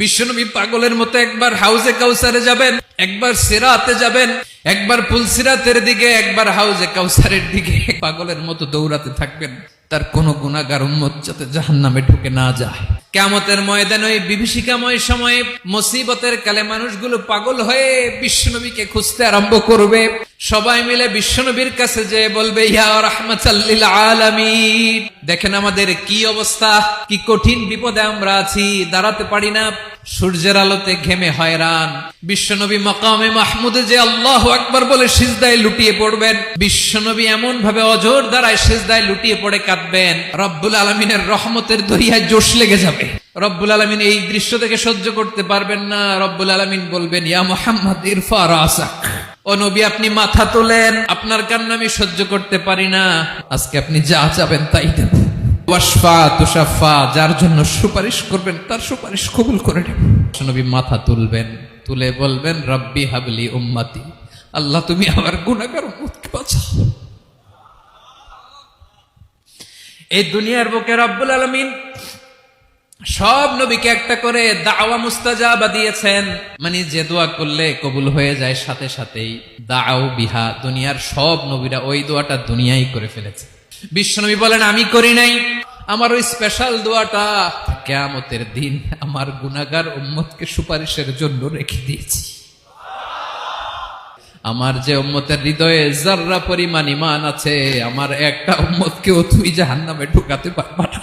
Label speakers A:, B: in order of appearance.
A: বিশ্বনবী পাগলের মতো একবার হাউজে কাউসারে যাবেন, একবার সিরাতে যাবেন, একবার পুলসিরাতের দিকে, একবার হাউজে কাউসারের দিকে পাগলের মতো দৌড়াতে থাকবেন। তার কোন গুনাহগার উম্মত যাতে জাহান্নামে ঢুকে না যায়। কিয়ামতের ময়দানে ওই বিভীষিকাময় সময়ে মুসিবতের কালে মানুষগুলো পাগল হয়ে বিশ্বনবীকে খুঁজতে আরম্ভ করবে। সবাই মিলে বিশ্বনবীর কাছে যেয়ে বলবে, ইয়া রাহমাতাল লিল আলামিন, দেখেন আমাদের কি অবস্থা, কি কঠিন বিপদে আমরা আছি, দাঁড়াতে পারি না, সূর্যের আলোতে ঘেমে হয়রান। বিশ্বনবী মাকামে মাহমুদে যে আল্লাহু আকবার বলে সিজদায় লুটিয়ে পড়বেন, বিশ্বনবী এমন ভাবে অজর দ্বারায় সিজদায় লুটিয়ে পড়ে কাঁদবেন, রব্বুল আলামিনের রহমতের দরিয়ায় জোশ লেগে যাবে। রব্বুল আলামিন এই দৃশ্য থেকে সহ্য করতে পারবেন না। রব্বুল আলামিন বলবেন, ইয়া মুহাম্মদ ইরফা রাসাক, ও নবী আপনি মাথা তোলেন, আপনার কান্না আমি সহ্য করতে পারি না, আজকে আপনি যা চাবেন তাই দেব। ওয়াশফা তুশাফা, যার জন্য সুপারিশ করবেন তার সুপারিশ কবুল করে নেব। নবী মাথা তুলবেন, তুলে বলবেন, রব্বি হাবলি উম্মতি, আল্লাহ তুমি আমার গুনাহগার উম্মতকে বাঁচাও। এই দুনিয়ার বুকে রব্বুল আলামিন সব নবীকে একটা করে দাওয়া মুস্তাজাবা দিয়েছেন, মানে যে দোয়া করলে কবুল হয়ে যায় সাথে সাথেই। দাও বিহা, দুনিয়ার সব নবীরা ওই দোয়াটা দুনিয়ায় করে ফেলেছে। বিশ্বনবী বলেন, আমি করি নাই, আমার ওই স্পেশাল দোয়াটা কিয়ামতের দিন আমার গুনাহগার উম্মতকে সুপারিশের জন্য রেখে দিয়েছি। আমার যে উম্মতের হৃদয়ে যাররা পরিমাণ ঈমান আছে, আমার একটা উম্মতকেও তুই জাহান্নামে ঢুকাতে পারবা না।